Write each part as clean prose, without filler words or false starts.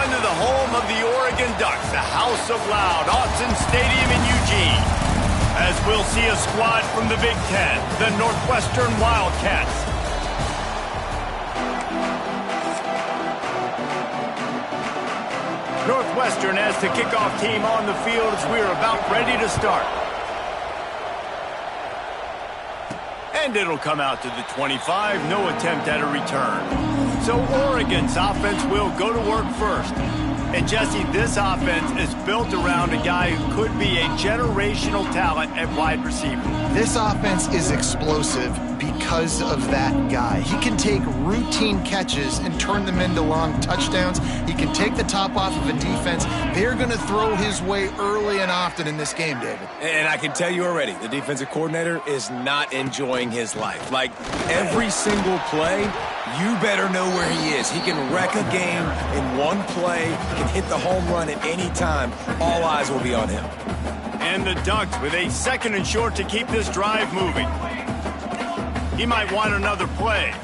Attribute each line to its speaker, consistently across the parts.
Speaker 1: on to the home of the Oregon Ducks, the House of Loud, Autzen Stadium in Eugene, as we'll see a squad from the Big Ten, the Northwestern Wildcats. Northwestern has the kickoff team on the field as we are about ready to start. And it'll come out to the 25, no attempt at a return. So Oregon's offense will go to work first. And Jesse, this offense is built around a guy who could be a generational talent at wide receiver.
Speaker 2: This offense is explosive because of that guy. He can take routine catches and turn them into long touchdowns. He can take the top off of a defense. They're going to throw his way early and often in this game, David.
Speaker 3: And I can tell you already, the defensive coordinator is not enjoying his life. Like, every single play, you better know where he is. He can wreck a game in one play, can hit the home run at any time. All eyes will be on him.
Speaker 1: And the Ducks with a 2nd and short to keep this drive moving. He might want another play.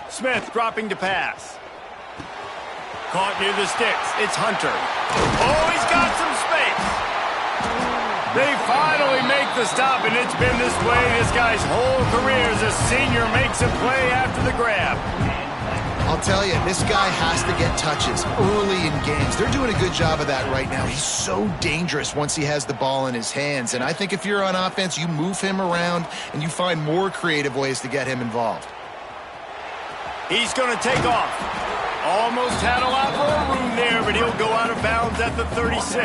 Speaker 1: Smith dropping to pass. Caught near the sticks. It's Hunter. Oh, he's got some space. They finally make the stop, and it's been this way this guy's whole career as a senior makes a play after the grab.
Speaker 2: I'll tell you, this guy has to get touches early in games. They're doing a good job of that right now. He's so dangerous once he has the ball in his hands. And I think if you're on offense, you move him around and you find more creative ways to get him involved.
Speaker 1: He's going to take off. Almost had a lot more room there, but he'll go out of bounds at the 36.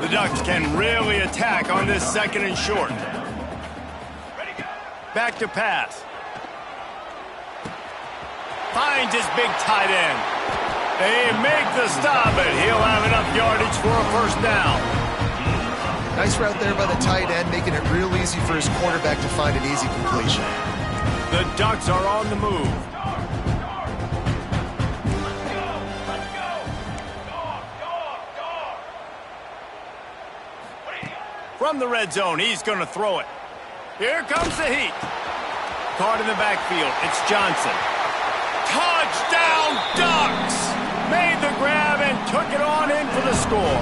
Speaker 1: The Ducks can really attack on this 2nd and short. Back to pass. Finds his big tight end. They make the stop, but he'll have enough yardage for a first down.
Speaker 2: Nice route there by the tight end, making it real easy for his quarterback to find an easy completion.
Speaker 1: The Ducks are on the move. From the red zone, he's going to throw it. Here comes the heat. Caught in the backfield. It's Johnson. Touchdown, Ducks! Made the grab and took it on in for the score.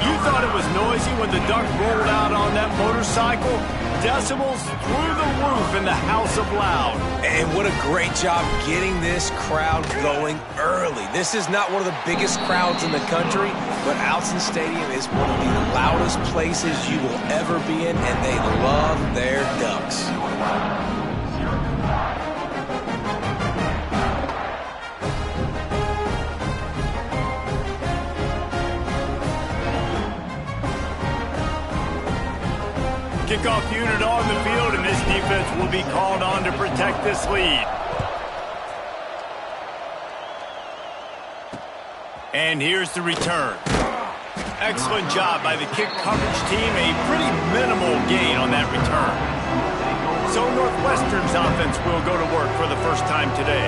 Speaker 1: You thought it was noisy when the Duck rolled out on that motorcycle? Decibels through the roof in the House of Loud.
Speaker 3: And what a great job getting this crowd going early. This is not one of the biggest crowds in the country, but Autzen Stadium is one of the loudest places you will ever be in, and they love their Ducks.
Speaker 1: Kickoff unit on the field, and this defense will be called on to protect this lead. And here's the return. Excellent job by the kick coverage team. A pretty minimal gain on that return. So Northwestern's offense will go to work for the first time today.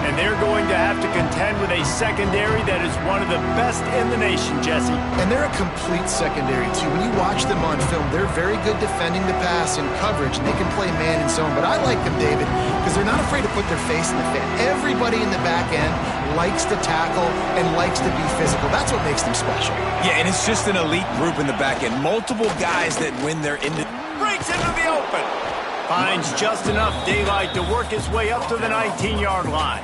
Speaker 1: And they're going to have to contend with a secondary that is one of the best in the nation, Jesse.
Speaker 2: And they're a complete secondary, too. When you watch them on film, they're very good defending the pass and coverage, and they can play man and zone. But I like them, David, because they're not afraid to put their face in the fan. Everybody in the back end likes to tackle and likes to be physical. That's what makes them special.
Speaker 3: Yeah, and it's just an elite group in the back end. Multiple guys that win their
Speaker 1: breaks into the open. Finds just enough daylight to work his way up to the 19-yard line.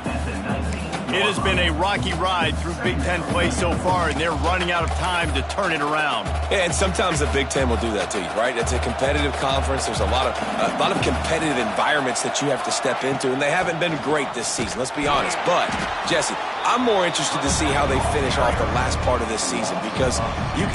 Speaker 1: It has been a rocky ride through Big Ten play so far, and they're running out of time to turn it around.
Speaker 3: Yeah, and sometimes the Big Ten will do that to you, right? It's a competitive conference. There's a lot of competitive environments that you have to step into, and they haven't been great this season, let's be honest. But, Jesse, I'm more interested to see how they finish off the last part of this season, because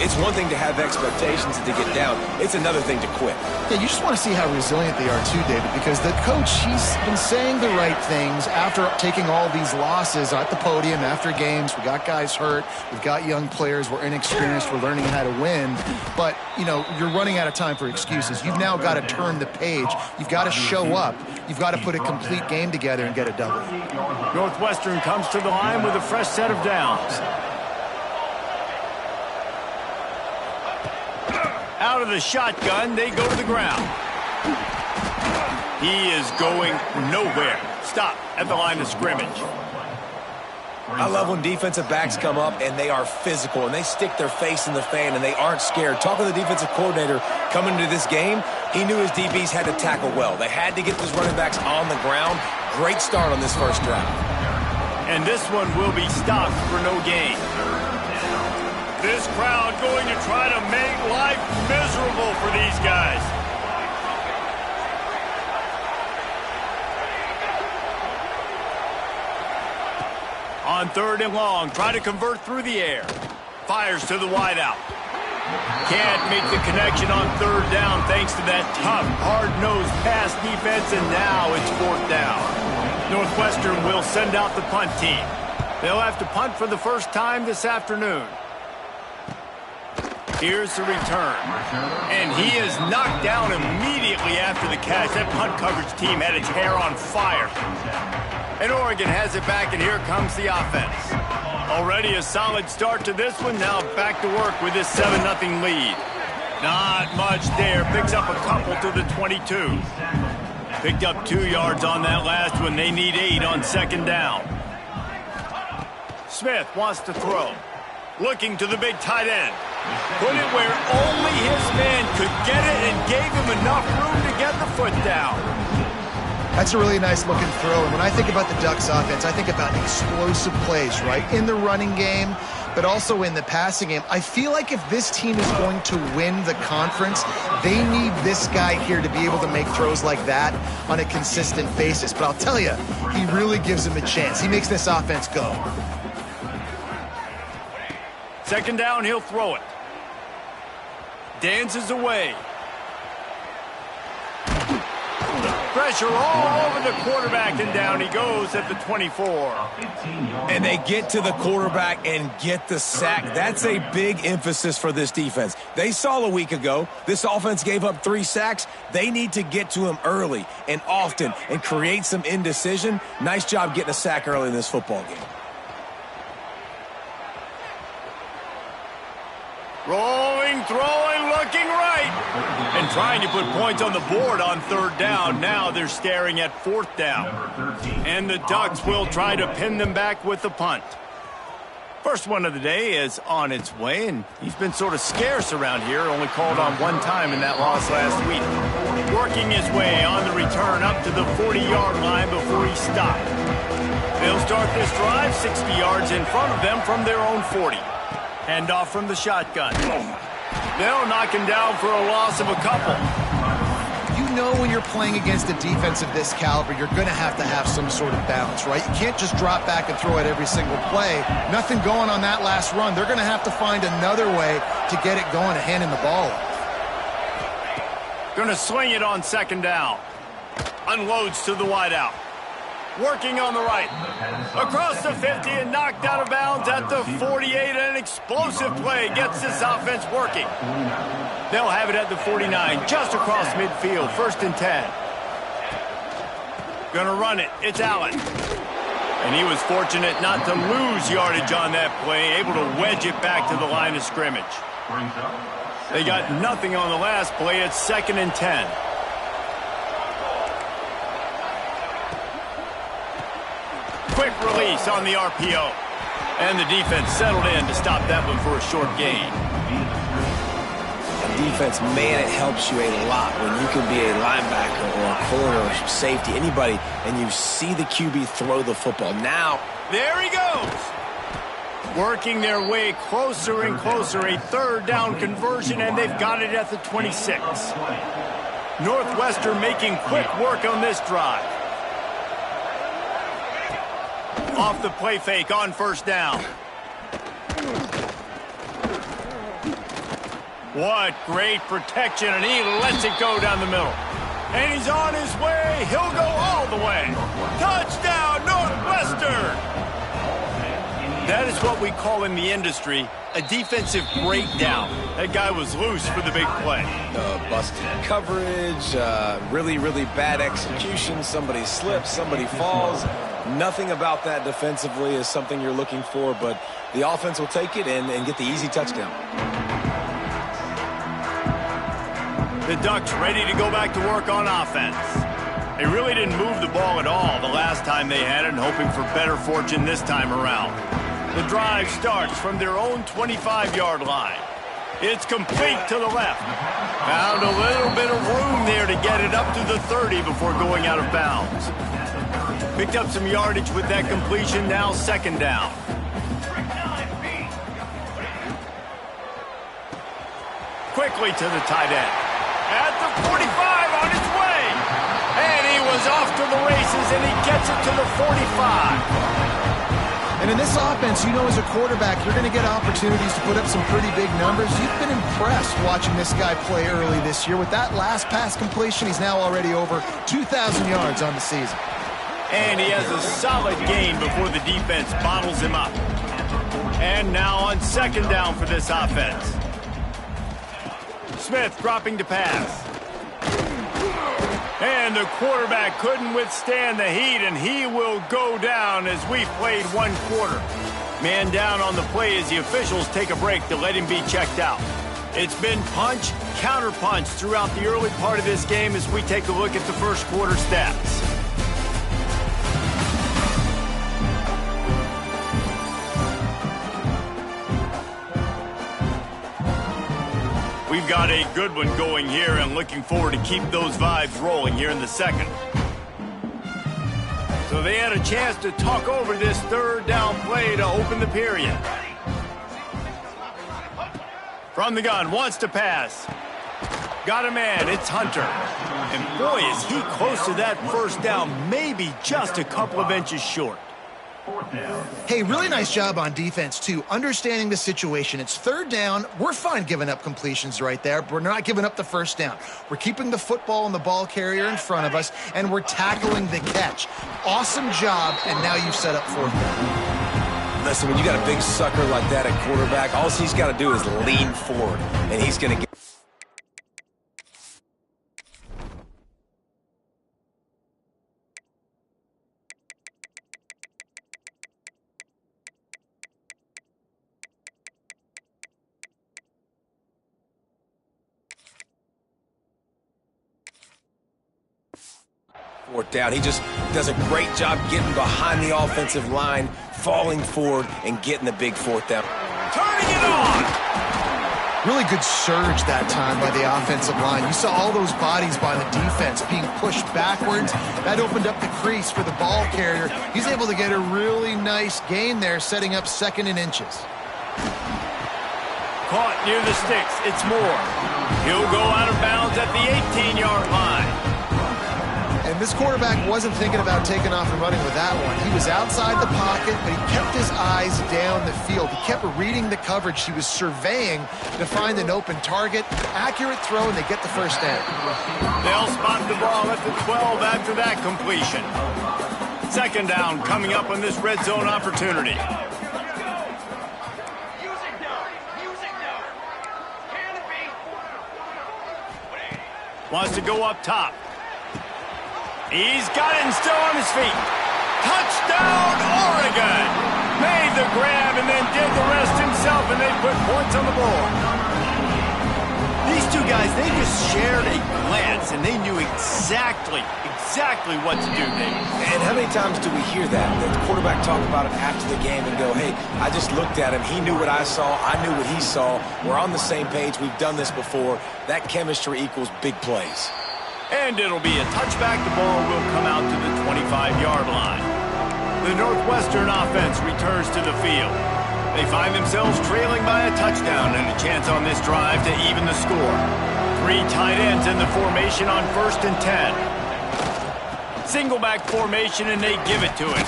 Speaker 3: it's one thing to have expectations and to get down. It's another thing to quit.
Speaker 2: Yeah, you just want to see how resilient they are too, David, because the coach, he's been saying the right things after taking all these losses at the podium after games. We got guys hurt. We've got young players. We're inexperienced. We're learning how to win. But, you know, you're running out of time for excuses. You've now got to turn the page. You've got to show up. You've got to put a complete game together and get a W.
Speaker 1: Northwestern comes to the line with a fresh set of downs. Out of the shotgun, they go to the ground. He is going nowhere. stop at the line of scrimmage.
Speaker 3: I love when defensive backs come up and they are physical and they stick their face in the fan and they aren't scared. Talking to the defensive coordinator coming into this game, he knew his DBs had to tackle well. They had to get those running backs on the ground. Great start on this first drive.
Speaker 1: And this one will be stopped for no gain. This crowd going to try to make life miserable for these guys. On 3rd and long, try to convert through the air. Fires to the wideout. Can't make the connection on 3rd down thanks to that tough, hard-nosed pass defense, and now it's 4th down. Northwestern will send out the punt team. They'll have to punt for the first time this afternoon. Here's the return. And he is knocked down immediately after the catch. That punt coverage team had its hair on fire. And Oregon has it back, and here comes the offense. Already a solid start to this one. Now back to work with this 7-0 lead. Not much there. Picks up a couple to the 22. Picked up 2 yards on that last one. They need 8 on 2nd down. Smith wants to throw. Looking to the big tight end. Put it where only his man could get it and gave him enough room to get the foot down.
Speaker 2: That's a really nice looking throw. And when I think about the Ducks offense, I think about explosive plays, right? In the running game, but also in the passing game. I feel like if this team is going to win the conference, they need this guy here to be able to make throws like that on a consistent basis. But I'll tell you, he really gives him a chance. He makes this offense go.
Speaker 1: 2nd down, he'll throw it. Dances away. Pressure all over the quarterback, and down he goes at the 24.
Speaker 3: And they get to the quarterback and get the sack. That's a big emphasis for this defense. They saw a week ago, this offense gave up 3 sacks. They need to get to him early and often and create some indecision. Nice job getting a sack early in this football game.
Speaker 1: Rolling, throwing, looking right. And trying to put points on the board on 3rd down. Now they're staring at 4th down. And the Ducks will try to pin them back with the punt. First one of the day is on its way, and he's been sort of scarce around here, only called on 1 time in that loss last week. Working his way on the return up to the 40-yard line before he stopped. They'll start this drive 60 yards in front of them from their own 40. Handoff from the shotgun. They'll knock him down for a loss of a couple.
Speaker 2: You know when you're playing against a defense of this caliber, you're going to have some sort of balance, right? You can't just drop back and throw it every single play. Nothing going on that last run. They're going to have to find another way to get it going and handing the ball off.
Speaker 1: Going to sling it on 2nd down. Unloads to the wideout. Working on the right. Across the 50 and knocked out of bounds at the 48. An explosive play gets this offense working. They'll have it at the 49, just across midfield. 1st and 10. Gonna run it. It's Allen. And he was fortunate not to lose yardage on that play, able to wedge it back to the line of scrimmage. They got nothing on the last play. It's 2nd and 10. Quick release on the RPO. And the defense settled in to stop that one for a short gain.
Speaker 3: Defense, man, it helps you a lot when you can be a linebacker or a corner or safety, anybody, and you see the QB throw the football. Now,
Speaker 1: there he goes. Working their way closer and closer. A 3rd down conversion, and they've got it at the 26. Northwestern making quick work on this drive. Off the play fake on 1st down. What great protection, and he lets it go down the middle. And he's on his way. He'll go all the way. Touchdown, Northwestern! That is what we call in the industry a defensive breakdown. That guy was loose for the big play.
Speaker 3: Busted coverage, really, really bad execution. Somebody slips, somebody falls. Nothing about that defensively is something you're looking for, but the offense will take it and get the easy touchdown.
Speaker 1: The Ducks ready to go back to work on offense. They really didn't move the ball at all the last time they had it, and hoping for better fortune this time around. The drive starts from their own 25-yard line. It's complete to the left. Found a little bit of room there to get it up to the 30 before going out of bounds. Picked up some yardage with that completion, now second down. Quickly to the tight end. At the 45, on its way. And he was off to the races, and he gets it to the 45.
Speaker 2: And in this offense, you know, as a quarterback, you're going to get opportunities to put up some pretty big numbers. You've been impressed watching this guy play early this year. With that last pass completion, he's now already over 2,000 yards on the season.
Speaker 1: And he has a solid gain before the defense bottles him up. And now on second down for this offense. Smith dropping to pass. And the quarterback couldn't withstand the heat, and he will go down as we've played one quarter. Man down on the play as the officials take a break to let him be checked out. It's been punch, counter punch throughout the early part of this game as we take a look at the first quarter stats. We've got a good one going here, and looking forward to keep those vibes rolling here in the second. So they had a chance to talk over this third down play to open the period. From the gun, wants to pass. Got a man, it's Hunter. And boy, is he close to that first down, maybe just a couple of inches short.
Speaker 2: Hey, really nice job on defense, too, understanding the situation. It's third down. We're fine giving up completions right there, but we're not giving up the first down. We're keeping the football and the ball carrier in front of us, and we're tackling the catch. Awesome job, and now you've set up fourth down.
Speaker 3: Listen, when you got a big sucker like that at quarterback, all he's got to do is lean forward, and he's going to get... fourth down. He just does a great job getting behind the offensive line, falling forward, and getting the big fourth down.
Speaker 1: Turning it on!
Speaker 2: Really good surge that time by the offensive line. You saw all those bodies by the defense being pushed backwards. That opened up the crease for the ball carrier. He's able to get a really nice gain there, setting up second and inches.
Speaker 1: Caught near the sticks. It's Moore. He'll go out of bounds at the 18-yard line.
Speaker 2: And this quarterback wasn't thinking about taking off and running with that one. He was outside the pocket, but he kept his eyes down the field. He kept reading the coverage. He was surveying to find an open target. Accurate throw, and they get the first down.
Speaker 1: They'll spot the ball at the 12 after that completion. Second down coming up on this red zone opportunity. Wants to go up top. He's got it and still on his feet. Touchdown, Oregon! Made the grab and then did the rest himself, and they put points on the board. These two guys, they just shared a glance, and they knew exactly what to do, Dave.
Speaker 3: And how many times do we hear that? The quarterback talk about it after the game and go, hey, I just looked at him. He knew what I saw. I knew what he saw. We're on the same page. We've done this before. That chemistry equals big plays.
Speaker 1: And it'll be a touchback. The ball will come out to the 25-yard line. The Northwestern offense returns to the field. They find themselves trailing by a touchdown and a chance on this drive to even the score. Three tight ends in the formation on 1st and 10. Single back formation, and they give it to him.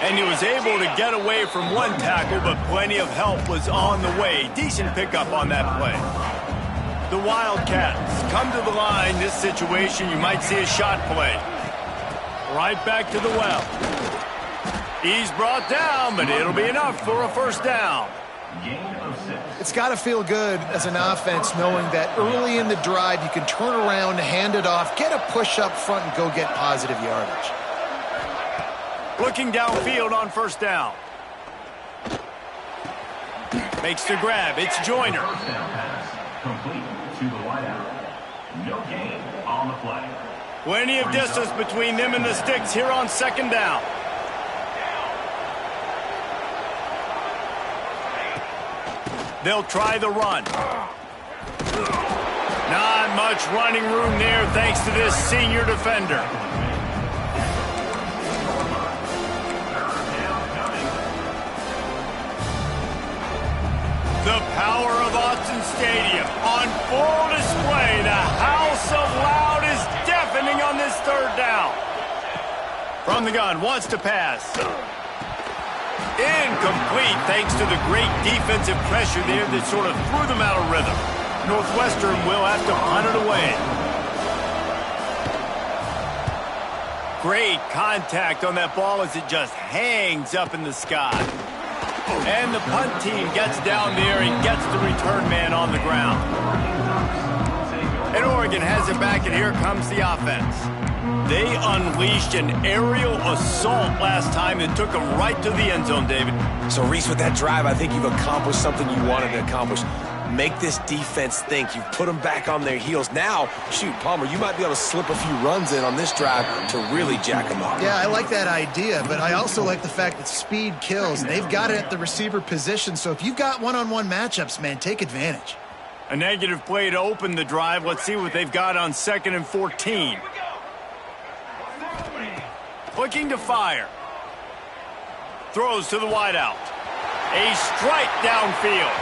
Speaker 1: And he was able to get away from one tackle, but plenty of help was on the way. Decent pickup on that play. The Wildcats come to the line. This situation, you might see a shot play. Right back to the well. He's brought down, but it'll be enough for a first down.
Speaker 2: It's got to feel good as an offense knowing that early in the drive you can turn around, hand it off, get a push up front, and go get positive yardage.
Speaker 1: Looking downfield on first down. Makes the grab. It's Joyner.
Speaker 4: Complete to the wideout. No gain on the play.
Speaker 1: Plenty of distance between them and the sticks here on second down. They'll try the run. Not much running room there thanks to this senior defender. The power of Autzen Stadium on full display. The house of loud is deafening on this third down. From the gun, wants to pass. Incomplete thanks to the great defensive pressure there that sort of threw them out of rhythm. Northwestern will have to punt it away. Great contact on that ball as it just hangs up in the sky. And the punt team gets down there and gets the return man on the ground. And Oregon has it back, and here comes the offense. They unleashed an aerial assault last time that took them right to the end zone, David.
Speaker 3: So, Reese, with that drive, I think you've accomplished something you wanted to accomplish. Make this defense think. You've put them back on their heels. Now, shoot, Palmer, you might be able to slip a few runs in on this drive to really jack them up.
Speaker 2: Yeah, I like that idea, but I also like the fact that speed kills. And they've got it at the receiver position, so if you've got one-on-one matchups, man, take advantage.
Speaker 1: A negative play to open the drive. Let's see what they've got on 2nd and 14. Looking to fire. Throws to the wideout. A strike downfield.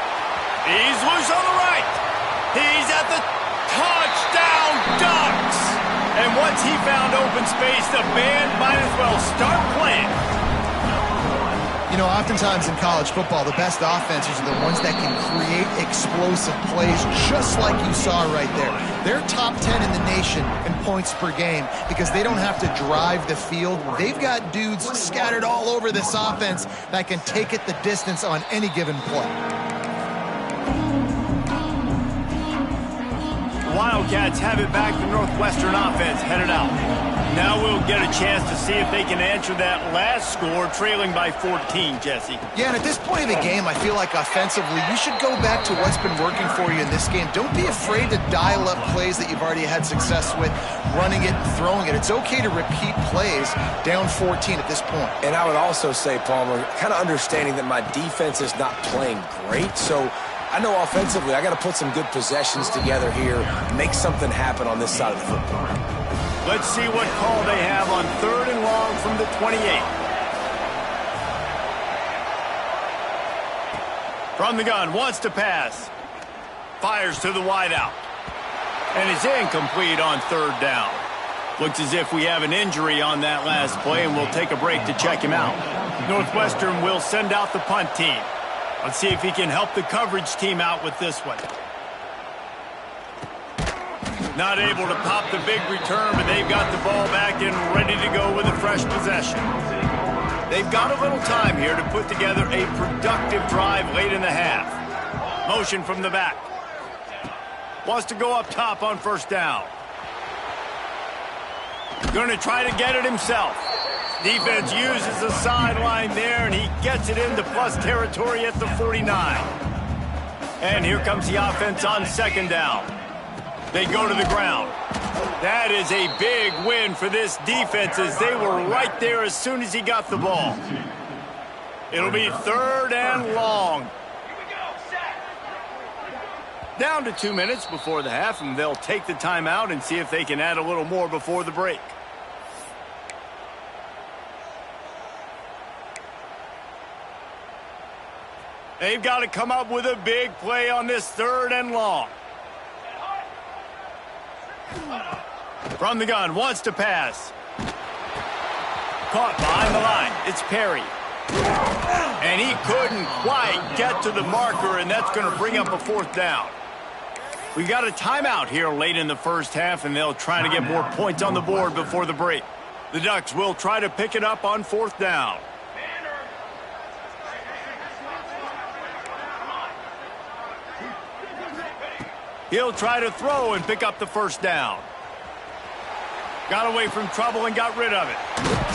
Speaker 1: He's loose on the right. He's at the touchdown Ducks. And once he found open space, the band might as well start playing.
Speaker 2: You know, oftentimes in college football, the best offenses are the ones that can create explosive plays, just like you saw right there. They're top 10 in the nation in points per game because they don't have to drive the field. They've got dudes scattered all over this offense that can take it the distance on any given play.
Speaker 1: Wildcats have it back. The Northwestern offense headed out. Now we'll get a chance to see if they can answer that last score, trailing by 14, Jesse.
Speaker 2: Yeah, and at this point in the game, I feel like offensively, you should go back to what's been working for you in this game. Don't be afraid to dial up plays that you've already had success with, running it and throwing it. It's okay to repeat plays down 14 at this point.
Speaker 3: And I would also say, Palmer, kind of understanding that my defense is not playing great, so I know offensively I got to put some good possessions together here, make something happen on this side of the football.
Speaker 1: Let's see what call they have on 3rd and long from the 28. From the gun, wants to pass. Fires to the wideout. And is incomplete on 3rd down. Looks as if we have an injury on that last play, and we'll take a break to check him out. Northwestern will send out the punt team. Let's see if he can help the coverage team out with this one. Not able to pop the big return, but they've got the ball back and ready to go with a fresh possession. They've got a little time here to put together a productive drive late in the half. Motion from the back. Wants to go up top on 1st down. Going to try to get it himself. Defense uses the sideline there, and he gets it into plus territory at the 49. And here comes the offense on 2nd down. They go to the ground. That is a big win for this defense as they were right there as soon as he got the ball. It'll be 3rd and long. Down to 2 minutes before the half, and they'll take the timeout and see if they can add a little more before the break. They've got to come up with a big play on this 3rd and long. From the gun, wants to pass. Caught behind the line. It's Perry. And he couldn't quite get to the marker, and that's going to bring up a 4th down. We got a timeout here late in the first half, and they'll try to get more points on the board before the break. The Ducks will try to pick it up on 4th down. He'll try to throw and pick up the 1st down. Got away from trouble and got rid of it.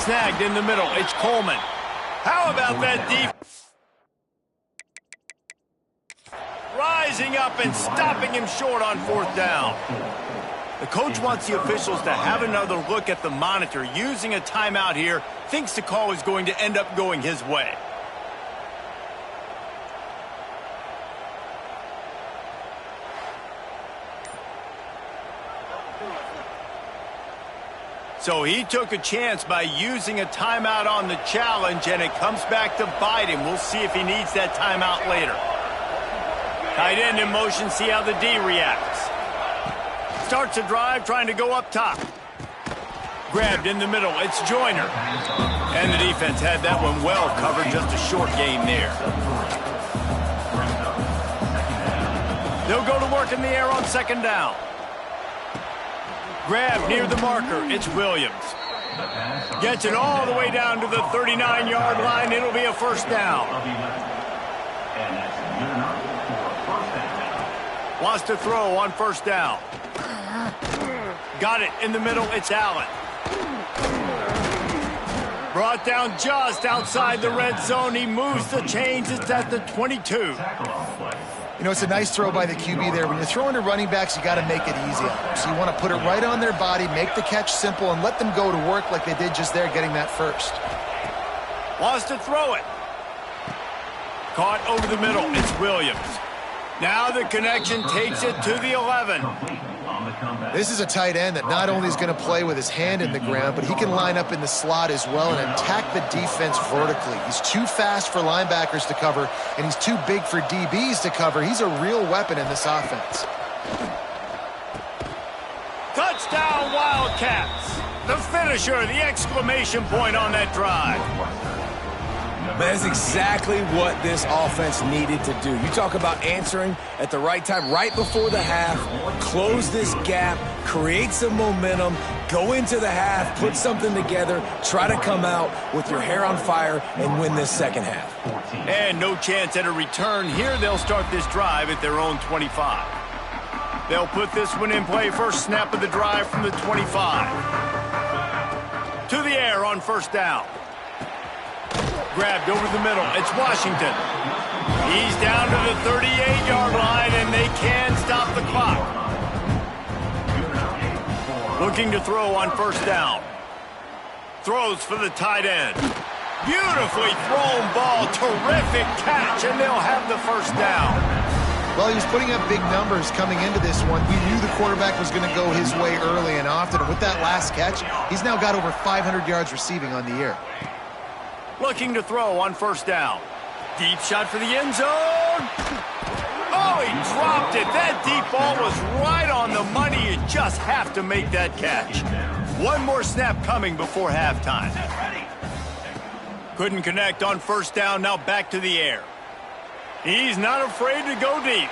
Speaker 1: Snagged in the middle. It's Coleman. How about that defense? Rising up and stopping him short on 4th down. The coach wants the officials to have another look at the monitor. Using a timeout here, thinks the call is going to end up going his way. So he took a chance by using a timeout on the challenge, and it comes back to bite him. We'll see if he needs that timeout later. Tight end in motion, see how the D reacts. Starts a drive, trying to go up top. Grabbed in the middle, it's Joyner. And the defense had that one well covered, just a short gain there. They'll go to work in the air on second down. Grab near the marker, it's Williams. Gets it all the way down to the 39-yard line. It'll be a first down. Wants to throw on first down. Got it in the middle, it's Allen. Brought down just outside the red zone. He moves the chains, it's at the 22.
Speaker 2: You know, it's a nice throw by the QB there. When you're throwing to running backs, you got to make it easy on them. So you want to put it right on their body, make the catch simple, and let them go to work like they did just there, getting that first.
Speaker 1: Wants to throw it. Caught over the middle, it's Williams. Now the connection takes it to the 11.
Speaker 2: This is a tight end that not only is going to play with his hand in the ground, but he can line up in the slot as well and attack the defense vertically. He's too fast for linebackers to cover, and he's too big for DBs to cover. He's a real weapon in this offense.
Speaker 1: Touchdown, Wildcats! The finisher, the exclamation point on that drive.
Speaker 3: That's exactly what this offense needed to do. You talk about answering at the right time, right before the half, close this gap, create some momentum, go into the half, put something together, try to come out with your hair on fire and win this second half.
Speaker 1: And no chance at a return here. They'll start this drive at their own 25. They'll put this one in play. First snap of the drive from the 25. To the air on first down. Grabbed over the middle. It's Washington. He's down to the 38-yard line, and they can stop the clock. Looking to throw on first down. Throws for the tight end. Beautifully thrown ball. Terrific catch, and they'll have the first down.
Speaker 2: Well, he was putting up big numbers coming into this one. We knew the quarterback was going to go his way early and often. And with that last catch, he's now got over 500 yards receiving on the year.
Speaker 1: Looking to throw on first down. Deep shot for the end zone. Oh, he dropped it. That deep ball was right on the money. You just have to make that catch. One more snap coming before halftime. Couldn't connect on first down. Now back to the air. He's not afraid to go deep.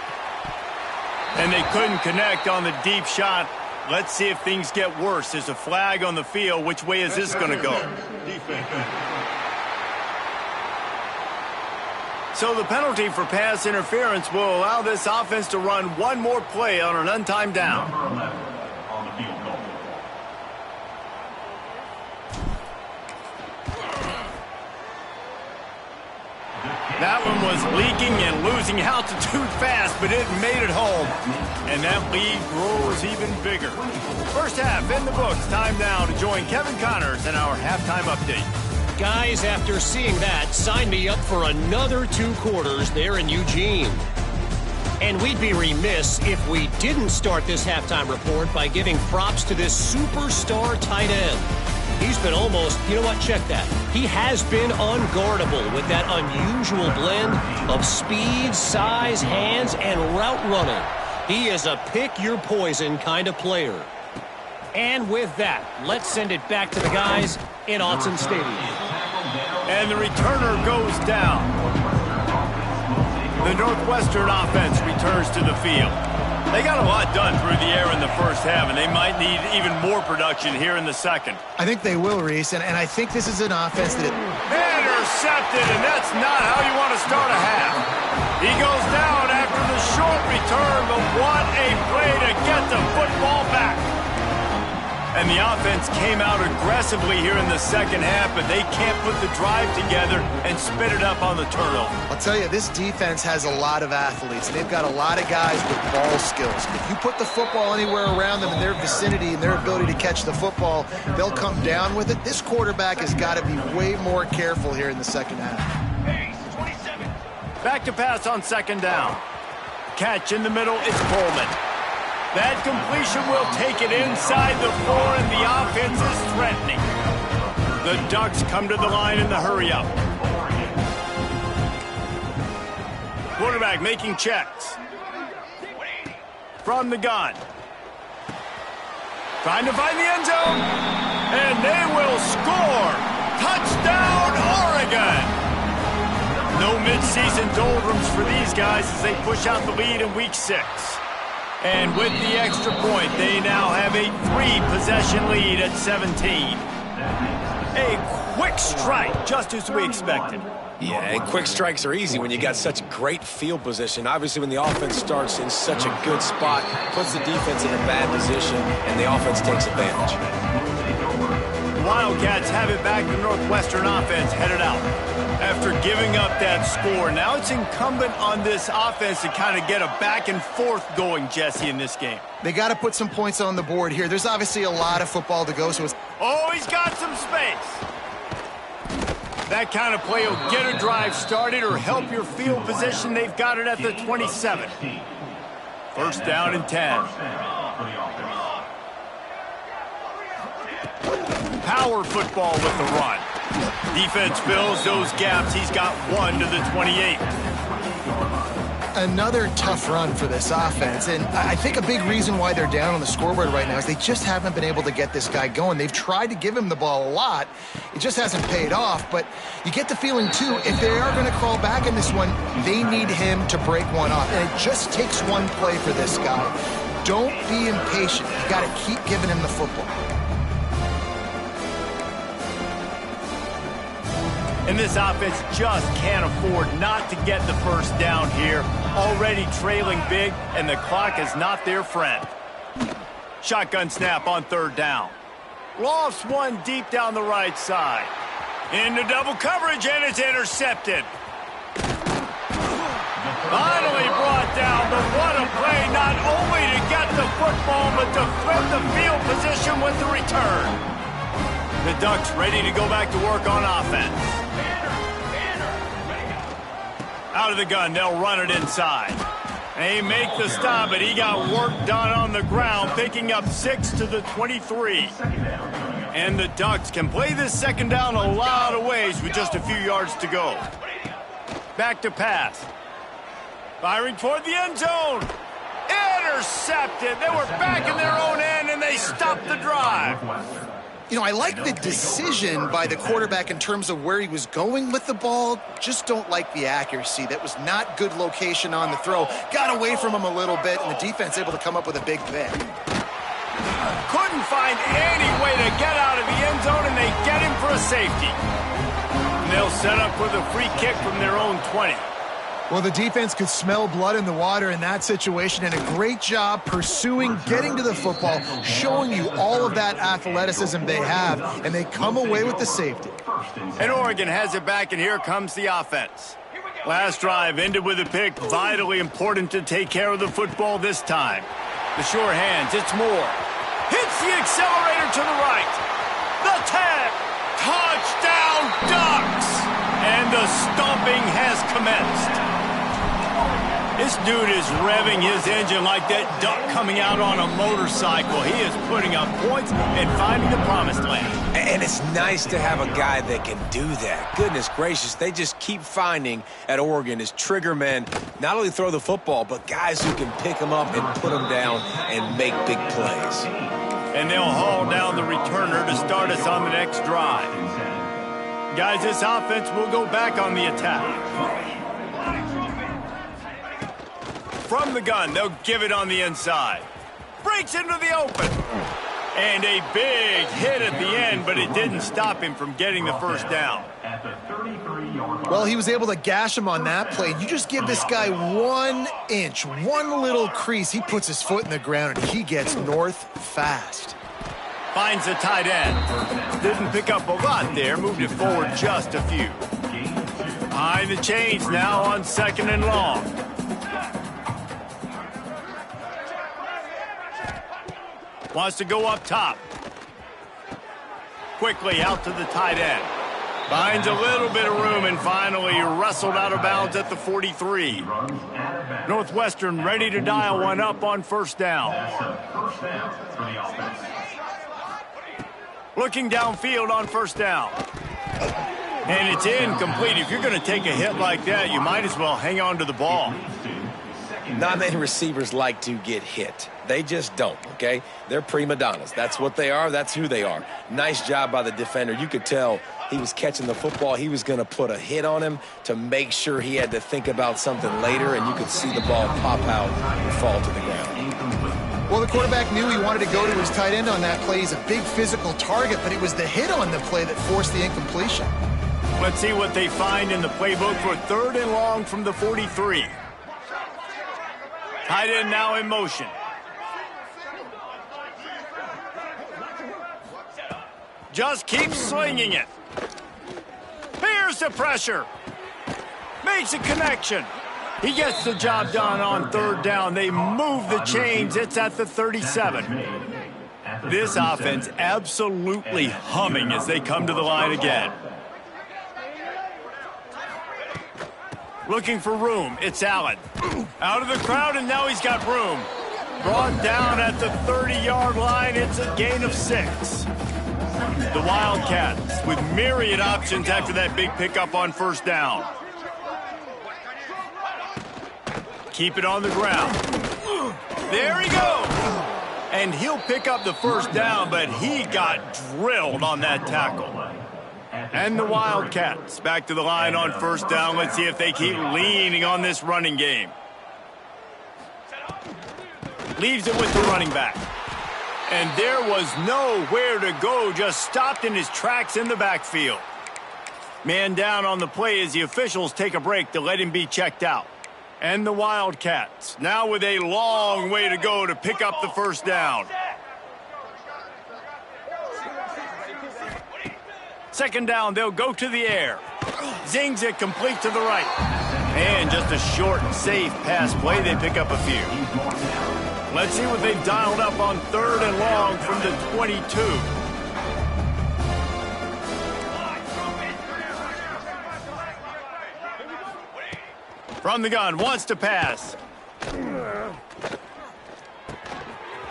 Speaker 1: And they couldn't connect on the deep shot. Let's see if things get worse. There's a flag on the field. Which way is this going to go? So the penalty for pass interference will allow this offense to run one more play on an untimed down. That one was leaking and losing altitude fast, but it made it home. And that lead grows even bigger. First half in the books. Time now to join Kevin Connors in our halftime update.
Speaker 4: Guys, after seeing that, sign me up for another 2 quarters there in Eugene. And we'd be remiss if we didn't start this halftime report by giving props to this superstar tight end. He's been almost, you know what, check that. He has been unguardable with that unusual blend of speed, size, hands, and route running. He is a pick-your-poison kind of player. And with that, let's send it back to the guys in Autzen Stadium.
Speaker 1: And the returner goes down. The Northwestern offense returns to the field. They got a lot done through the air in the first half, and they might need even more production here in the second.
Speaker 2: I think they will, Reese, and I think this is an offense that...
Speaker 1: Intercepted, and that's not how you want to start a half. He goes down after the short return, but what a play to get the football back. And the offense came out aggressively here in the second half, but they can't put the drive together and spit it up on the turnover.
Speaker 2: I'll tell you, this defense has a lot of athletes. They've got a lot of guys with ball skills. If you put the football anywhere around them in their vicinity and their ability to catch the football, they'll come down with it. This quarterback has got to be way more careful here in the second half.
Speaker 1: Back to pass on second down. Catch in the middle, it's Coleman. That completion will take it inside the 4, and the offense is threatening. The Ducks come to the line in the hurry-up. Quarterback making checks. From the gun. Trying to find the end zone. And they will score. Touchdown, Oregon! No midseason doldrums for these guys as they push out the lead in Week 6. And with the extra point, they now have a 3-possession lead at 17. A quick strike, just as we expected.
Speaker 3: Yeah, and quick strikes are easy when you got such great field position. Obviously, when the offense starts in such a good spot, puts the defense in a bad position, and the offense takes advantage.
Speaker 1: The Wildcats have it back. The Northwestern offense headed out. After giving up that score, now it's incumbent on this offense to kind of get a back and forth going, Jesse, in this game.
Speaker 2: They got to put some points on the board here. There's obviously a lot of football to go, so it's...
Speaker 1: Oh, he's got some space. That kind of play will get a drive started or help your field position. They've got it at the 27. First down and 10. Power football with the run. Defense fills those gaps. He's got 1 to the 28.
Speaker 2: Another tough run for this offense, and I think a big reason why they're down on the scoreboard right now is they just haven't been able to get this guy going. They've tried to give him the ball a lot. It just hasn't paid off, but you get the feeling, too, if they are going to crawl back in this one, they need him to break one off, and it just takes one play for this guy. Don't be impatient. You got to keep giving him the football.
Speaker 1: And this offense just can't afford not to get the first down here. Already trailing big, and the clock is not their friend. Shotgun snap on third down. Lofts one deep down the right side. Into double coverage, and it's intercepted. Finally brought down, but what a play, not only to get the football, but to flip the field position with the return. The Ducks ready to go back to work on offense. Out of the gun, they'll run it inside. They make the stop, but he got work done on the ground, picking up 6 to the 23. And the Ducks can play this second down a lot of ways with just a few yards to go. Back to pass. Firing toward the end zone. Intercepted. They were back in their own end, and they stopped the drive.
Speaker 2: You know, I like the decision by the quarterback in terms of where he was going with the ball. Just don't like the accuracy. That was not good location on the throw. Got away from him a little bit, and the defense able to come up with a big pick.
Speaker 1: Couldn't find any way to get out of the end zone, and they get him for a safety. And they'll set up with a free kick from their own 20.
Speaker 2: Well, the defense could smell blood in the water in that situation, and a great job pursuing, getting to the football, showing you all of that athleticism they have, and they come away with the safety.
Speaker 1: And Oregon has it back, and here comes the offense. Last drive ended with a pick. Vitally important to take care of the football this time. The sure hands, it's Moore. Hits the accelerator to the right. The 10. Touchdown, Ducks! And the stomping has commenced. This dude is revving his engine like that duck coming out on a motorcycle. He is putting up points and finding the promised land.
Speaker 3: And it's nice to have a guy that can do that. Goodness gracious, they just keep finding at Oregon is trigger men, not only throw the football, but guys who can pick them up and put them down and make big plays.
Speaker 1: And they'll haul down the returner to start us on the next drive. Guys, this offense will go back on the attack. From the gun, they'll give it on the inside. Breaks into the open. And a big hit at the end, but it didn't stop him from getting the first down.
Speaker 2: Well, he was able to gash him on that play. You just give this guy 1 inch, one little crease. He puts his foot in the ground, and he gets north fast.
Speaker 1: Finds the tight end. Didn't pick up a lot there. Moved it forward just a few. Behind the chains now on 2nd and long. Wants to go up top. Quickly out to the tight end. Finds a little bit of room and finally wrestled out of bounds at the 43. Northwestern ready to dial one up on 1st down. Looking downfield on 1st down. And it's incomplete. If you're going to take a hit like that, you might as well hang on to the ball.
Speaker 3: Not many receivers like to get hit. They just don't, okay? They're prima donnas. That's what they are. That's who they are. Nice job by the defender. You could tell he was catching the football. He was going to put a hit on him to make sure he had to think about something later, and you could see the ball pop out and fall to the ground.
Speaker 2: Well, the quarterback knew he wanted to go to his tight end on that play. He's a big physical target, but it was the hit on the play that forced the incompletion.
Speaker 1: Let's see what they find in the playbook for 3rd and long from the 43. Tight end now in motion. Just keeps slinging it. Here's the pressure. Makes a connection. He gets the job done on 3rd down. They move the chains. It's at the 37. This offense absolutely humming as they come to the line again. Looking for room. It's Allen. Out of the crowd, and now he's got room. Brought down at the 30-yard line. It's a gain of 6. The Wildcats with myriad options after that big pickup on 1st down. Keep it on the ground. There he goes. And he'll pick up the 1st down, but he got drilled on that tackle. And the Wildcats back to the line on 1st down. Let's see if they keep leaning on this running game. Leaves it with the running back. And there was nowhere to go, just stopped in his tracks in the backfield. Man down on the play as the officials take a break to let him be checked out. And the Wildcats now with a long way to go to pick up the 1st down. 2nd down, they'll go to the air. Zings it complete to the right. And just a short, safe pass play. They pick up a few. Let's see what they've dialed up on 3rd and long from the 22. From the gun, wants to pass.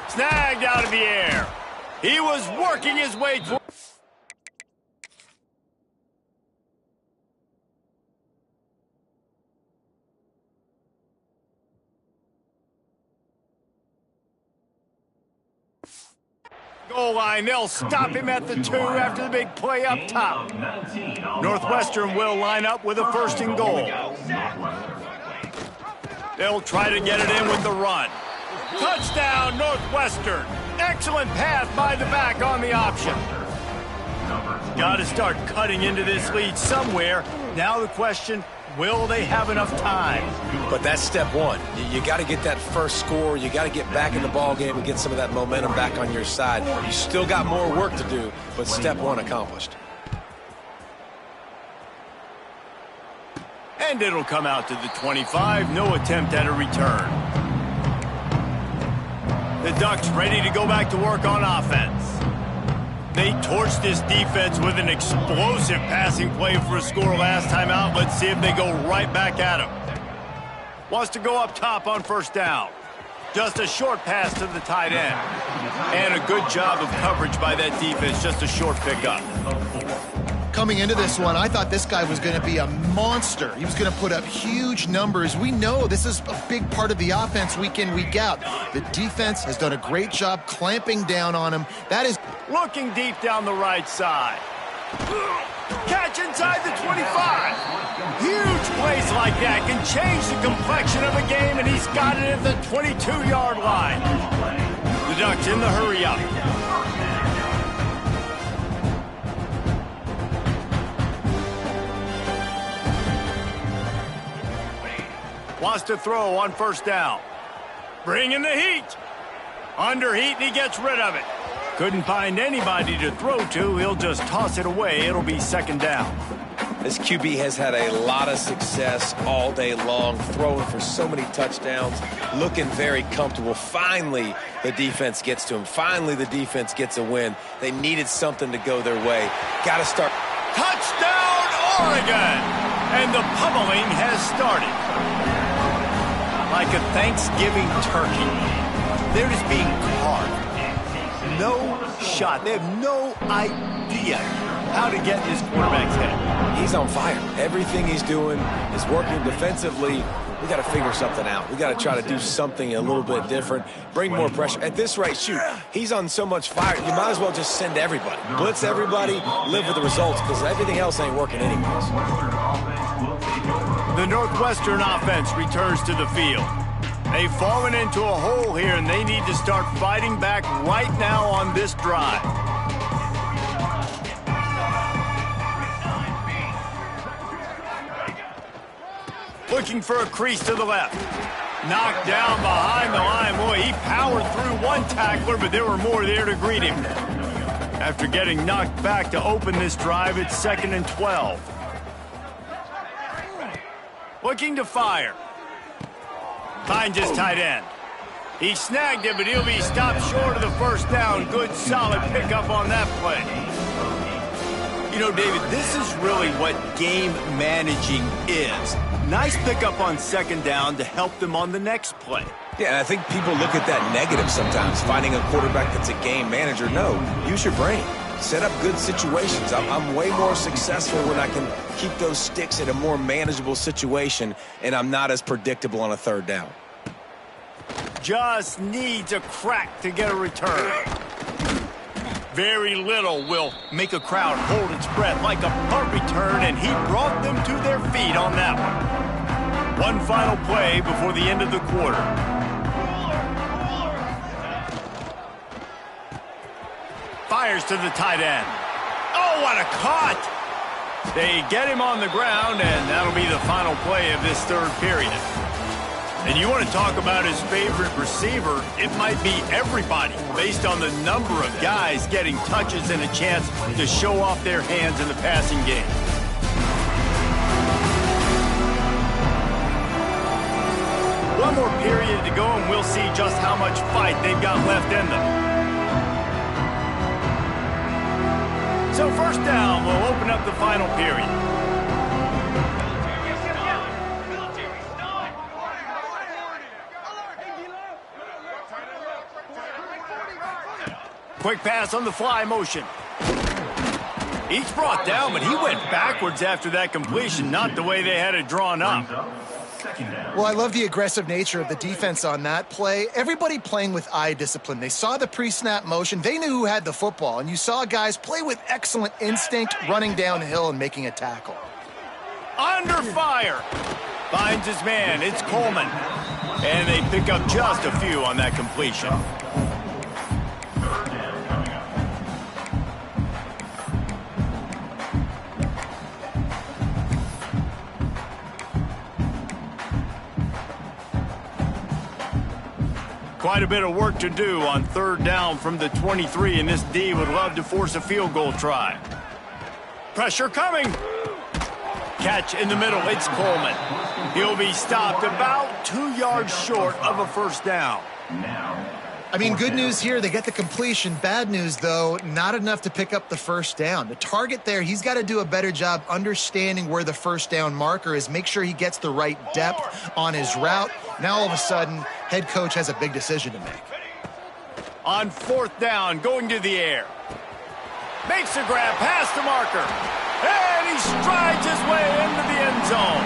Speaker 1: Snagged out of the air. He was working his way through. Goal line, they'll stop him at the 2 after the big play up top. Northwestern will line up with a 1st and goal. They'll try to get it in with the run. Touchdown, Northwestern. Excellent pass by the back on the option. Got to start cutting into this lead somewhere. Now the question, will they have enough time?
Speaker 3: But that's step one. You got to get that first score. You got to get back in the ball game and get some of that momentum back on your side. You still got more work to do, but step one accomplished.
Speaker 1: And it'll come out to the 25. No attempt at a return. The Ducks ready to go back to work on offense. They torched this defense with an explosive passing play for a score last time out. Let's see if they go right back at him. Wants to go up top on 1st down. Just a short pass to the tight end. And a good job of coverage by that defense. Just a short pickup.
Speaker 2: Coming into this one, I thought this guy was going to be a monster. He was going to put up huge numbers. We know this is a big part of the offense week in, week out. The defense has done a great job clamping down on him. That is
Speaker 1: looking deep down the right side. Catch inside the 25. Huge plays like that can change the complexion of a game, and he's got it at the 22-yard line. The Ducks in the hurry up. Wants to throw on 1st down. Bringing the heat. Under heat, and he gets rid of it. Couldn't find anybody to throw to. He'll just toss it away. It'll be second down.
Speaker 3: This QB has had a lot of success all day long, throwing for so many touchdowns, looking very comfortable. Finally, the defense gets to him. Finally, the defense gets a win. They needed something to go their way. Got to start.
Speaker 1: Touchdown, Oregon! And the pummeling has started. Like a Thanksgiving turkey. They're just being carved. No shot. They have no idea how to get in his quarterback's head.
Speaker 3: He's on fire. Everything he's doing is working defensively. We got to figure something out. We got to try to do something a little bit different. Bring more pressure. At this rate, shoot, he's on so much fire. You might as well just send everybody. Blitz everybody, live with the results, because everything else ain't working anyways.
Speaker 1: The Northwestern offense returns to the field. They've fallen into a hole here, and they need to start fighting back right now on this drive. Looking for a crease to the left. Knocked down behind the line. Boy, he powered through one tackler, but there were more there to greet him. After getting knocked back to open this drive, it's 2nd and 12. Looking to fire. Finds his tight end. He snagged it, but he'll be stopped short of the first down. Good, solid pickup on that play. You know, David, this is really what game managing is. Nice pickup on second down to help them on the next play.
Speaker 3: Yeah, and I think people look at that negative sometimes, finding a quarterback that's a game manager. No, use your brain. Set up good situations. I'm way more successful when I can keep those sticks in a more manageable situation, and I'm not as predictable on a third down.
Speaker 1: Just needs a crack to get a return. Very little will make a crowd hold its breath, like a punt return, and he brought them to their feet on that one. One final play before the end of the quarter. Fires to the tight end. Oh, what a cut! They get him on the ground, and that'll be the final play of this third period. And you want to talk about his favorite receiver, it might be everybody, based on the number of guys getting touches and a chance to show off their hands in the passing game. One more period to go, and we'll see just how much fight they've got left in them. So first down, we'll open up the final period. Quick pass on the fly motion. He's brought down, but he went backwards after that completion, not the way they had it drawn up.
Speaker 2: Well, I love the aggressive nature of the defense on that play. Everybody playing with eye discipline. They saw the pre-snap motion. They knew who had the football, and you saw guys play with excellent instinct, running downhill and making a tackle.
Speaker 1: Under fire. Finds his man. It's Coleman. And they pick up just a few on that completion. Quite a bit of work to do on third down from the 23, and this D would love to force a field goal try. Pressure coming. Catch in the middle. It's Coleman. He'll be stopped about 2 yards short of a first down.
Speaker 2: I mean, good news here, they get the completion. Bad news, though, not enough to pick up the first down. The target there, he's got to do a better job understanding where the first down marker is, make sure he gets the right depth on his route. Now, all of a sudden, head coach has a big decision to make.
Speaker 1: On fourth down, going to the air. Makes a grab past the marker. And he strides his way into the end zone.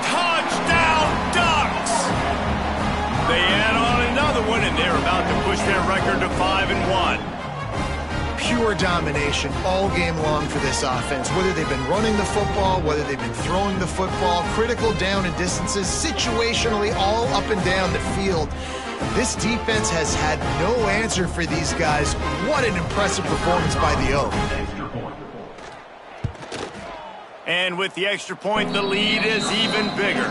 Speaker 1: Touchdown, Ducks! They add on another one, and they're about to push their record to 5-1.
Speaker 2: Pure domination all game long for this offense. Whether they've been running the football, whether they've been throwing the football, critical down and distances, situationally all up and down the field. This defense has had no answer for these guys. What an impressive performance by the Oak.
Speaker 1: And with the extra point, the lead is even bigger.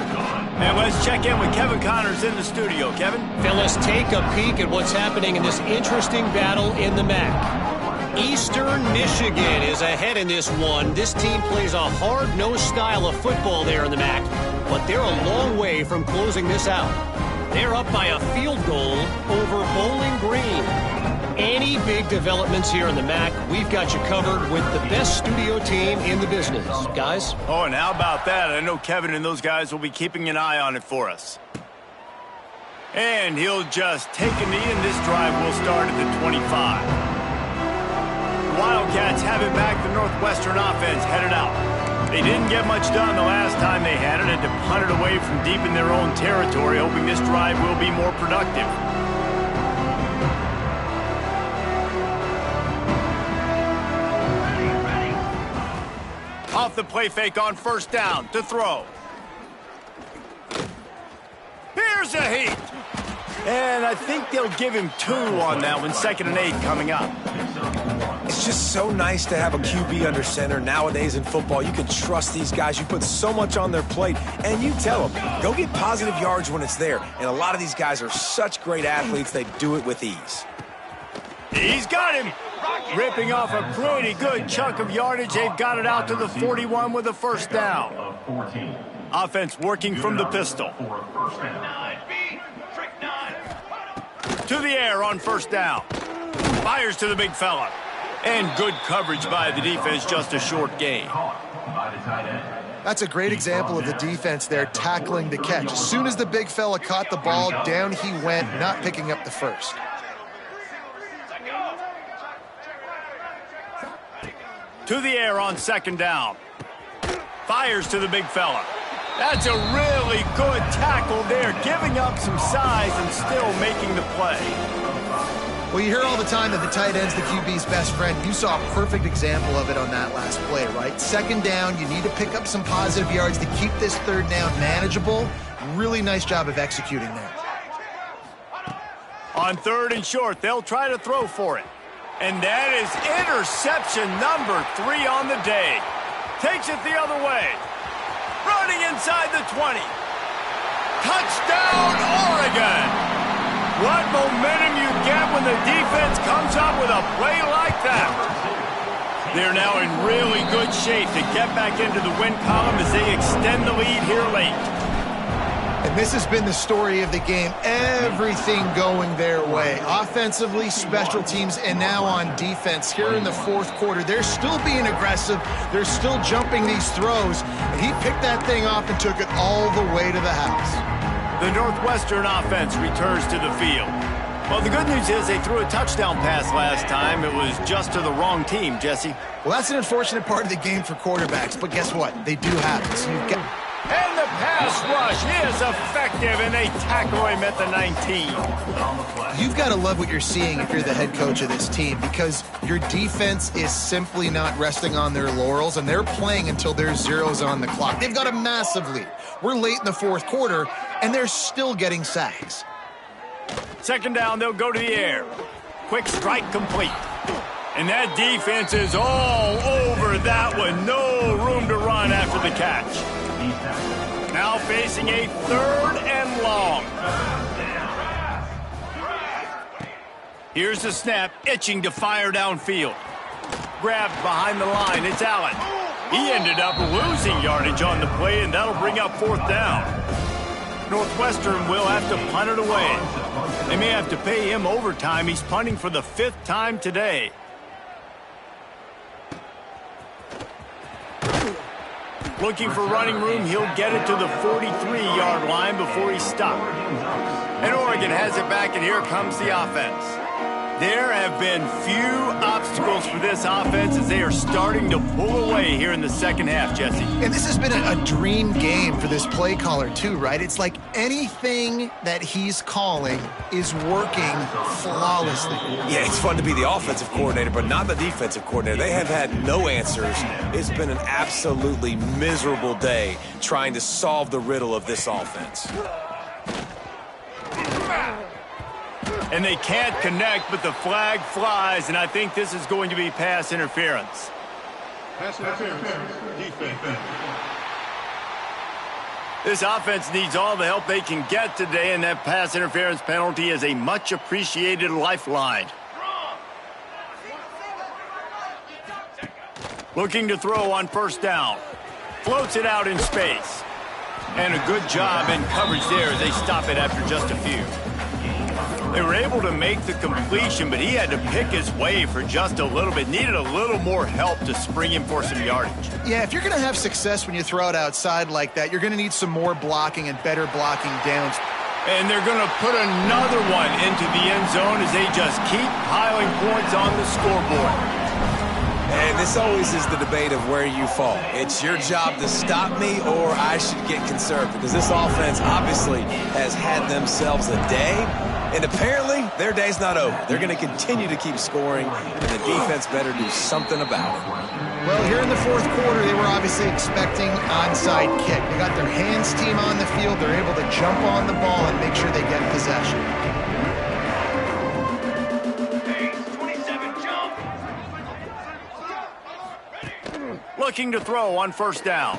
Speaker 1: And let's check in with Kevin Connors in the studio. Kevin?
Speaker 4: Fellas, take a peek at what's happening in this interesting battle in the MAC. Eastern Michigan is ahead in this one. This team plays a hard-nosed style of football there in the MAC, but they're a long way from closing this out. They're up by a field goal over Bowling Green. Any big developments here in the MAC, we've got you covered with the best studio team in the business. Guys?
Speaker 1: Oh, and how about that? I know Kevin and those guys will be keeping an eye on it for us. And he'll just take a knee, and this drive will start at the 25. The Wildcats have it back. The Northwestern offense headed out. They didn't get much done the last time they had it, and to punt it away from deep in their own territory, hoping this drive will be more productive. Off the play fake on first down to throw. Here's a heat. And I think they'll give him 2 on that one. 2nd and 8 coming up.
Speaker 3: It's just so nice to have a QB under center. Nowadays in football, you can trust these guys. You put so much on their plate, and you tell them, go get positive yards when it's there. And a lot of these guys are such great athletes, they do it with ease.
Speaker 1: He's got him. Ripping off a pretty good chunk of yardage. They've got it out to the 41 with a first down. Offense working from the pistol. To the air on first down. Fires to the big fella. And good coverage by the defense, just a short gain.
Speaker 2: That's a great example of the defense there tackling the catch. As soon as the big fella caught the ball, down he went, not picking up the first.
Speaker 1: To the air on second down. Fires to the big fella. That's a really good tackle there, giving up some size and still making the play.
Speaker 2: Well, you hear all the time that the tight end's the QB's best friend. You saw a perfect example of it on that last play, right? Second down, you need to pick up some positive yards to keep this third down manageable. Really nice job of executing there.
Speaker 1: On 3rd and short, they'll try to throw for it. And that is interception number 3 on the day. Takes it the other way. Running inside the 20. Touchdown, Oregon! What momentum you get when the defense comes up with a play like that. They're now in really good shape to get back into the win column as they extend the lead here late.
Speaker 2: And this has been the story of the game. Everything going their way. Offensively, special teams, and now on defense. Here in the 4th quarter, they're still being aggressive. They're still jumping these throws. And he picked that thing off and took it all the way to the house.
Speaker 1: The Northwestern offense returns to the field. Well, the good news is they threw a touchdown pass last time. It was just to the wrong team, Jesse.
Speaker 2: Well, that's an unfortunate part of the game for quarterbacks. But guess what? They do happen. So you've got...
Speaker 1: And the pass rush is effective, and they tackle him at the 19.
Speaker 2: You've got to love what you're seeing if you're the head coach of this team, because your defense is simply not resting on their laurels, and they're playing until there's zeros on the clock. They've got a massive lead. We're late in the 4th quarter, and they're still getting sacks.
Speaker 1: Second down, they'll go to the air. Quick strike complete. And that defense is all over that one. No room to run after the catch. Now facing a 3rd and long. Here's the snap, itching to fire downfield. Grabbed behind the line, it's Allen. He ended up losing yardage on the play, and that'll bring up 4th down. Northwestern will have to punt it away. They may have to pay him overtime. He's punting for the 5th time today. Looking for running room, he'll get it to the 43-yard line before he's stopped. And Oregon has it back, and here comes the offense. There have been few obstacles for this offense as they are starting to pull away here in the second half, Jesse.
Speaker 2: And this has been a dream game for this play caller, too, right? It's like anything that he's calling is working flawlessly.
Speaker 3: Yeah, it's fun to be the offensive coordinator, but not the defensive coordinator. They have had no answers. It's been an absolutely miserable day trying to solve the riddle of this offense.
Speaker 1: And they can't connect, but the flag flies, and I think this is going to be pass interference.
Speaker 5: Pass interference, defense.
Speaker 1: This offense needs all the help they can get today, and that pass interference penalty is a much-appreciated lifeline. Looking to throw on first down. Floats it out in space. And a good job in coverage there as they stop it after just a few. They were able to make the completion, but he had to pick his way for just a little bit. Needed a little more help to spring him for some yardage.
Speaker 2: Yeah, if you're going to have success when you throw it outside like that, you're going to need some more blocking and better blocking downs.
Speaker 1: And they're going to put another one into the end zone as they just keep piling points on the scoreboard.
Speaker 3: And this always is the debate of where you fall. It's your job to stop me, or I should get conservative, because this offense obviously has had themselves a day, and apparently their day's not over. They're going to continue to keep scoring, and the defense better do something about it.
Speaker 2: Well, here in the fourth quarter, they were obviously expecting onside kick. They got their hands team on the field. They're able to jump on the ball and make sure they get possession.
Speaker 1: Looking to throw on first down.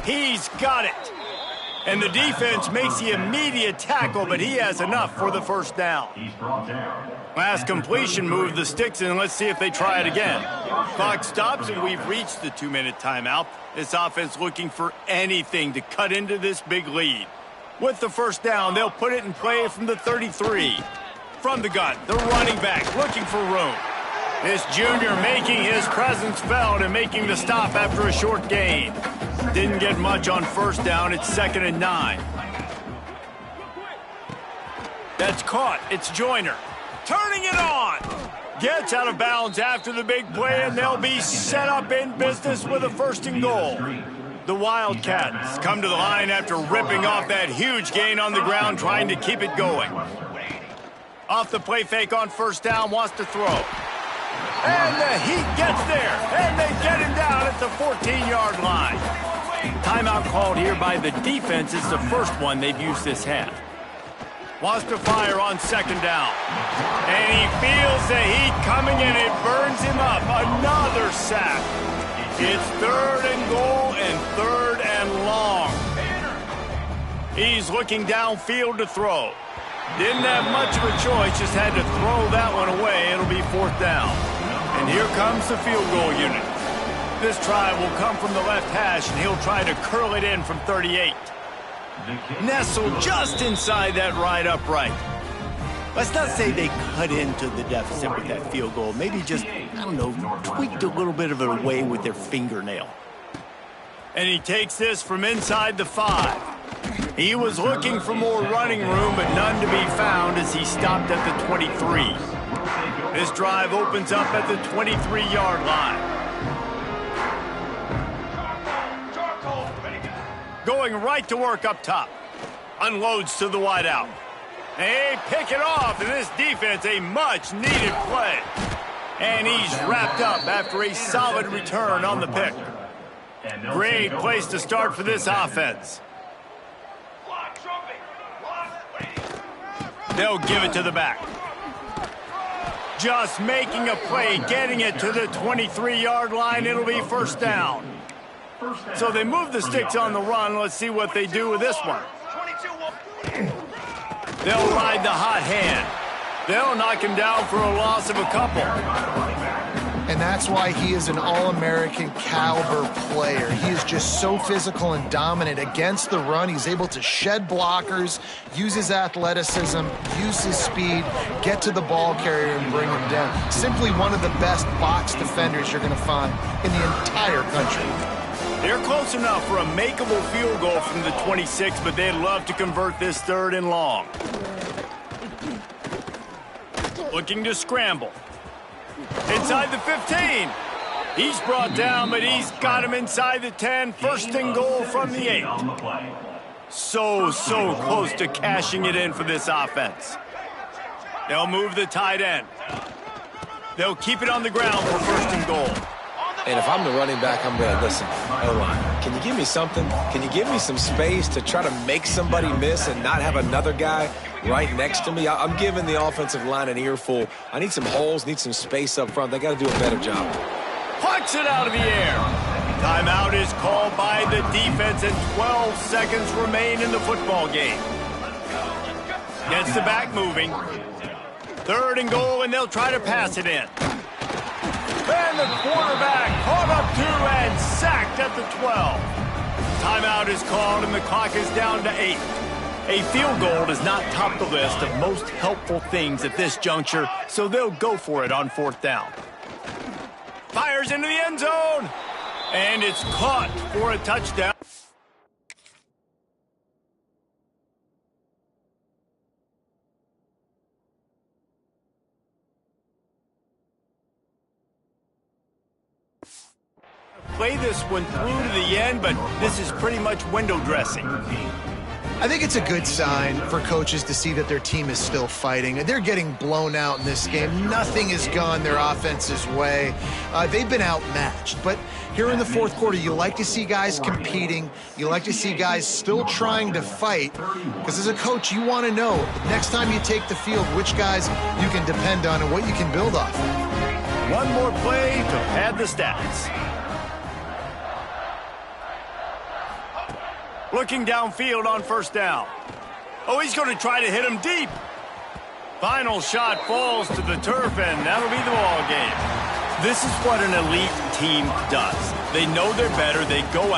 Speaker 1: He's got it. And the defense makes the immediate tackle, but he has enough for the first down. Last completion moved the sticks in. Let's see if they try it again. Clock stops, and we've reached the 2-minute timeout. This offense looking for anything to cut into this big lead. With the first down, they'll put it in play from the 33. From the gun, the running back looking for room. This junior making his presence felt and making the stop after a short gain. Didn't get much on first down. It's 2nd and 9. That's caught. It's Joyner. Turning it on. Gets out of bounds after the big play, and they'll be set up in business with a 1st and goal. The Wildcats come to the line after ripping off that huge gain on the ground, trying to keep it going. Off the play fake on first down, wants to throw. And the Heat gets there, and they get him down at the 14-yard line. Timeout called here by the defense. It's the first one they've used this half. Wants to fire on 2nd down. And he feels the heat coming, and it burns him up. Another sack. It's 3rd and goal and 3rd and long. He's looking downfield to throw. Didn't have much of a choice, just had to throw that one away. It'll be 4th down. And here comes the field goal unit. This try will come from the left hash, and he'll try to curl it in from 38. Nestled just inside that right upright. Let's not say they cut into the deficit with that field goal. Maybe just, I don't know, tweaked a little bit of it away with their fingernail. And he takes this from inside the 5. He was looking for more running room, but none to be found as he stopped at the 23. This drive opens up at the 23-yard line. Going right to work up top. Unloads to the wideout. They pick it off, and this defense, a much-needed play. And he's wrapped up after a solid return on the pick. Great place to start for this offense. They'll give it to the back. Just making a play, getting it to the 23-yard line. It'll be 1st down. So they move the sticks on the run. Let's see what they do with this one. They'll ride the hot hand. They'll knock him down for a loss of a couple.
Speaker 2: And that's why he is an all-American caliber player. He is just so physical and dominant against the run. He's able to shed blockers, use his athleticism, use his speed, get to the ball carrier and bring him down. Simply one of the best box defenders you're going to find in the entire country.
Speaker 1: They're close enough for a makeable field goal from the 26, but they'd love to convert this 3rd and long. Looking to scramble. Inside the 15. He's brought down, but he's got him inside the 10. 1st and goal from the 8. So close to cashing it in for this offense. They'll move the tight end. They'll keep it on the ground for 1st and goal.
Speaker 3: And if I'm the running back, I'm going to listen. O-line, can you give me something? Can you give me some space to try to make somebody miss and not have another guy right next to me? I'm giving the offensive line an earful. I need some holes, need some space up front. They got to do a better job.
Speaker 1: Pucks it out of the air. Timeout is called by the defense, and 12 seconds remain in the football game. Gets the back moving. 3rd and goal, and they'll try to pass it in. And the quarterback caught up 2 and sacked at the 12. Timeout is called, and the clock is down to 8. A field goal does not top the list of most helpful things at this juncture, so they'll go for it on 4th down. Fires into the end zone, and it's caught for a touchdown. Play this one through to the end, but this is pretty much window dressing.
Speaker 2: I think it's a good sign for coaches to see that their team is still fighting. They're getting blown out in this game. Nothing has gone their offense's way. They've been outmatched. But here in the 4th quarter, you like to see guys competing. You like to see guys still trying to fight. Because as a coach, you want to know next time you take the field which guys you can depend on and what you can build off.
Speaker 1: One more play to pad the stats. Looking downfield on 1st down. Oh, he's going to try to hit him deep. Final shot falls to the turf, and that'll be the ball game. This is what an elite team does. They know they're better. They go out.